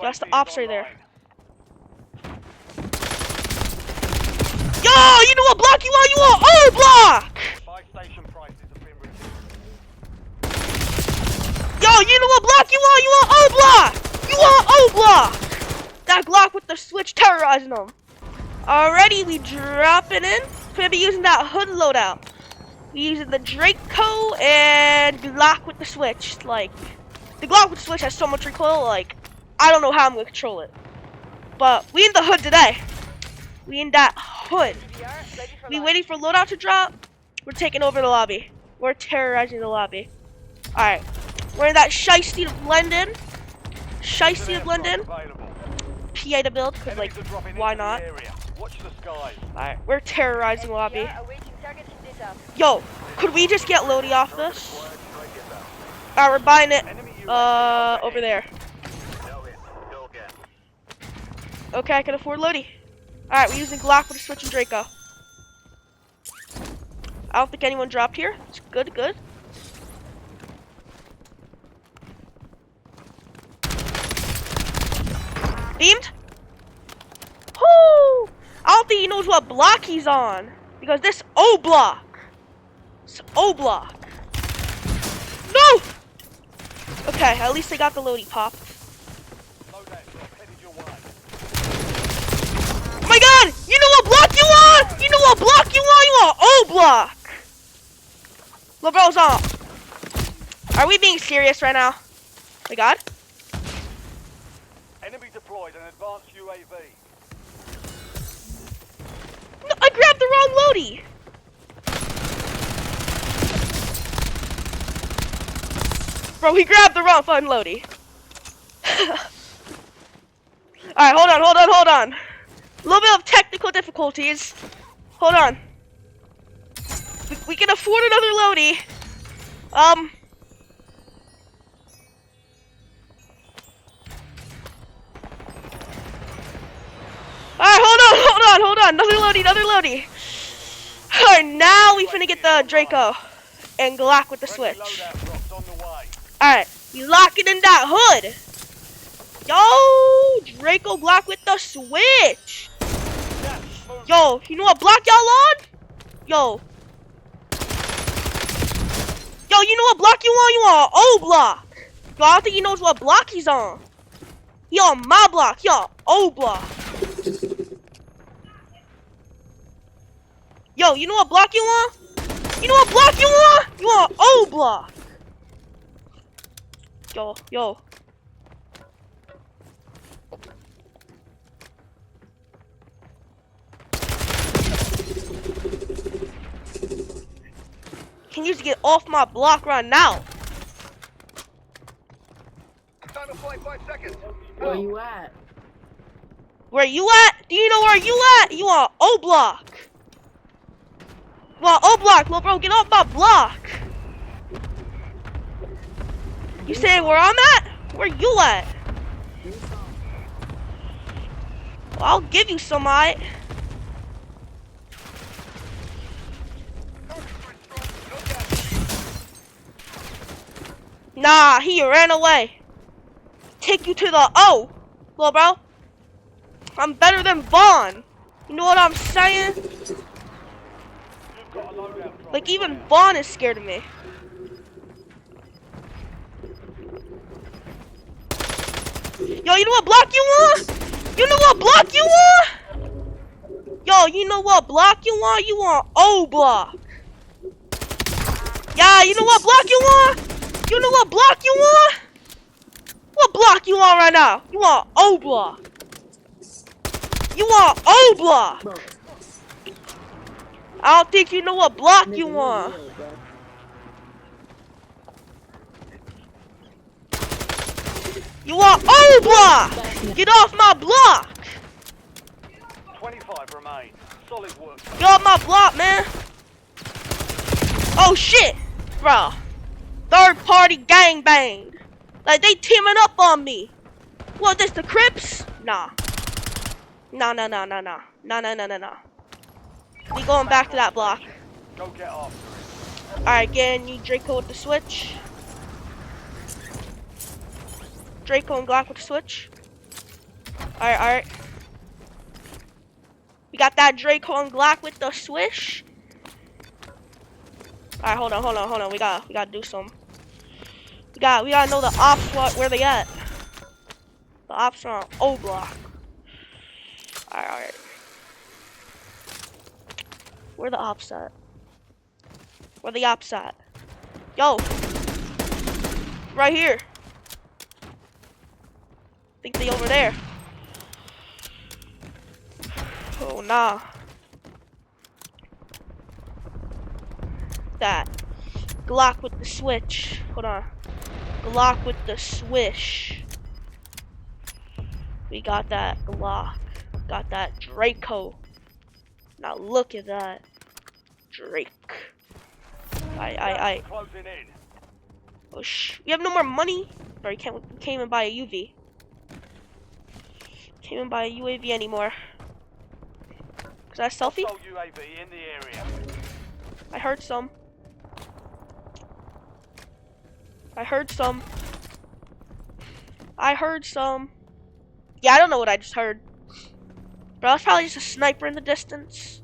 That's the ops right there. Yo, you know what block you want? You want O block! Yo, you know what block you want? You want O block! You want O block! That Glock with the switch terrorizing them. Already, we dropping in. Gonna be using that hood loadout. We using the Draco and Glock with the switch. Like, the Glock with the switch has so much recoil, like, I don't know how I'm gonna control it. But we in the hood today. We in that hood. We waiting for loadout to drop. We're taking over the lobby. We're terrorizing the lobby. Alright. We're in that shiesty to blend in. Shiesty to blend in. PA to build, because, like, why not? Alright, we're terrorizing the lobby. Yo, could we just get Lodi off this? Alright, we're buying it, over there. Okay, I can afford Lodi. Alright, we're using Glock with a switch and Draco. I don't think anyone dropped here. It's good, good. Beamed? Whoo! I don't think he knows what block he's on. Because this O block. It's O block. No! Okay, at least I got the Lodi pop. Oh my god! You know what block you want? You know what block you want? You want O block! LeBron's on. Are we being serious right now? Oh my god. Enemy deployed an advanced UAV. No, I grabbed the wrong Lodi. Bro, he grabbed the wrong fun Lodi. Alright, hold on. A little bit of technical difficulties. Hold on. We can afford another Lodi. Alright, hold on. Another Lodi. Alright, now we finna get the Draco and Glock with the switch. Alright, we locking in that hood. Yo, Draco Glock with the switch. Yo, you know what block y'all on? Yo, you know what block you want? You want O block. Yo, I don't think he knows what block he's on. He on my block. He on O block. Yo, you know what block you want? You know what block you want? You want O block. Yo. Can you just get off my block right now? Time to fly 5 seconds. Where you at? Where you at? Do you know where you at? You want O block. You want O block, little bro, get off my block. You saying where I'm at? Where you at? Well, I'll give you some, alright? Nah, he ran away. Take you to the O, little bro. I'm better than Vaughn. You know what I'm saying? Like, even Vaughn is scared of me. Yo, you know what block you want? You know what block you want? Yo, you know what block you want? You want O block. Yeah, you know what block you want? You know what block you want? What block you want right now? You want O block. You want O block. I don't think you know what block you want. You want O block. Get off my block. 25 remain. Solid work. Get off my block, man. Oh shit, bro. Third party gangbang. Like, they teaming up on me. What, this the Crips? Nah. Nah. We going back to that block. Go get off. Alright, again, you Draco with the switch. Draco and Glock with the switch. Alright, alright. We got that Draco and Glock with the swish. Alright, hold on. We gotta do some. We gotta know the ops where they at. The ops are on O block. Alright. Where the ops at? Where the ops at? Yo! Right here. Think they over there. Oh nah. That Glock with the switch. Hold on. Glock with the swish. We got that Glock. Got that Draco. Now look at that. Drake. I. Closing in. Oh we have no more money. Or we can't even buy a UV. Can't even buy a UAV anymore. Is that a selfie? UAV in the area. I heard some. I heard some. Yeah, I don't know what I just heard. But that was probably just a sniper in the distance.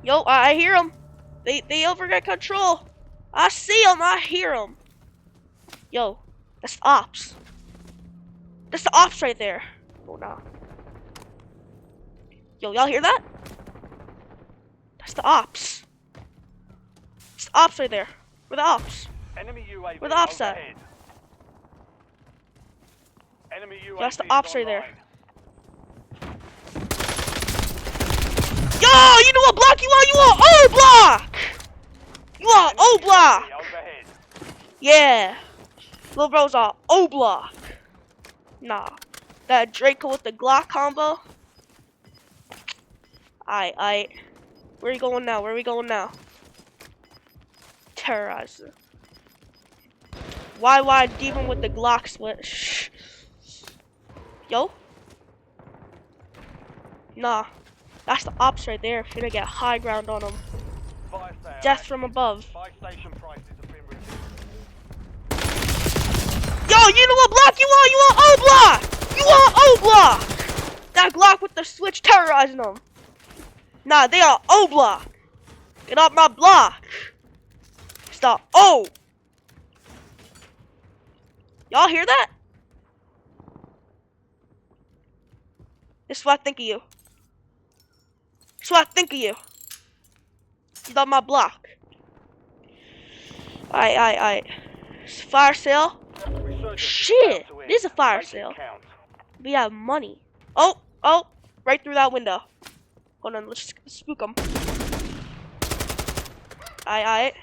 Yo, I hear them. They overgot control. I see them. I hear them. Yo, that's the ops. That's the ops right there. Oh no. Yo, y'all hear that? That's the ops. It's the ops right there. Where the ops? Enemy UAV. Where the ops at? Enemy UAV. That's the ops right there. Yo, you know what block you want? You want O block. You want O block. Yeah. Lil bro's on O block. Nah. That Draco with the Glock combo. Aight. Where are you going now? Terrorizer. Why demon with the Glock switch? Yo? Nah. That's the ops right there. Finna get high ground on them. Death from above. Yo, you know what block you want? You want O block! You want O block! That Glock with the switch terrorizing them. Nah, they are O block. Get off my block. Stop. O. Y'all hear that? This is what I think of you. Get off my block. Aight. Fire sale. Shit, it is a fire sale. We have money. Oh, right through that window. Hold on, let's spook them. Aight.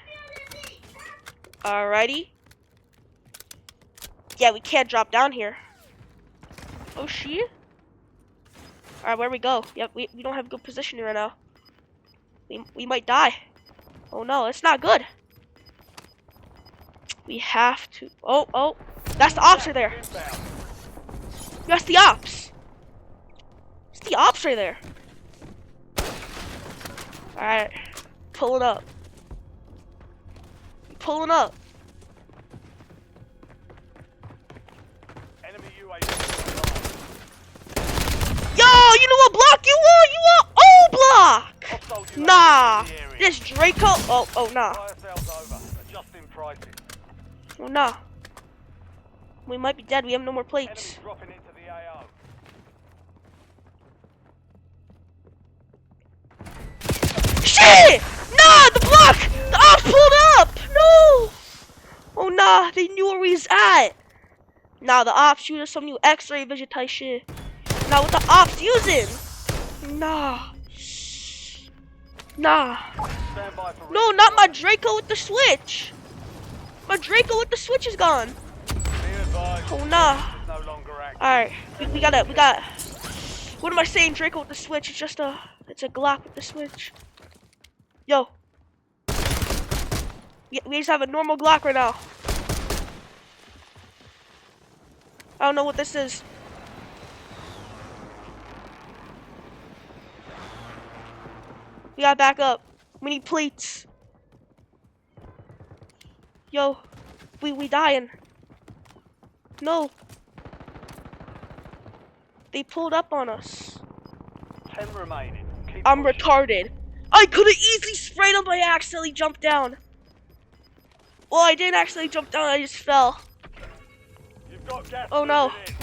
Alrighty. Yeah, we can't drop down here. Oh shit. Alright, where we go? Yep, we don't have good positioning right now. We might die. Oh no, it's not good. We have to. Oh, that's the ops right there. That's the ops. It's the ops right there. Alright, pulling up. Enemy UAV. Yo, you know what block you want? You want O block. Nah, this Draco. Oh nah. Oh nah. We might be dead. We have no more plates. Shit! Nah, the block! The ops pulled up! No! Oh nah, they knew where we was at. Nah, the ops shoot us some new X-ray vision type shit. Nah, what the ops using? Nah. No, not my Draco with the switch. My Draco with the switch is gone. Oh nah. Alright, we got. What am I saying? Draco with the switch? It's a Glock with the switch. Yo. We just have a normal Glock right now. I don't know what this is. We gotta back up. We need plates. Yo, we dying. No. They pulled up on us. 10 remaining. Keep I'm pushing. retarded. I could have easily sprayed him, but I accidentally jumped down. Well, I didn't actually jump down, I just fell. You've got gas Oh, no. moving in.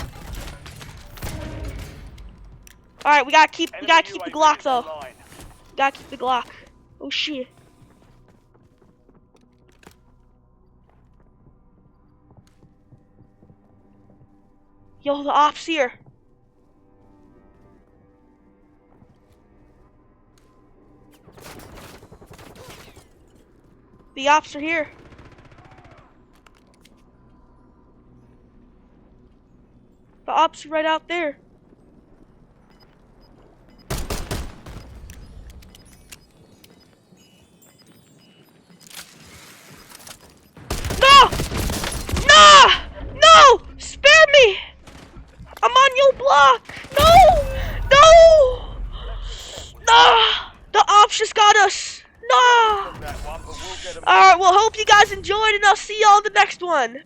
Alright, we gotta keep the Enemy Glock UAV though. online. We gotta keep the Glock. Oh shit. Yo, the ops here. The ops are here. The ops are right out there. No! No! No! Spare me! I'm on your block! No! No! No! The ops just got us! No! That one, but we'll get 'em. Alright, well, hope you guys enjoyed, and I'll see y'all in the next one.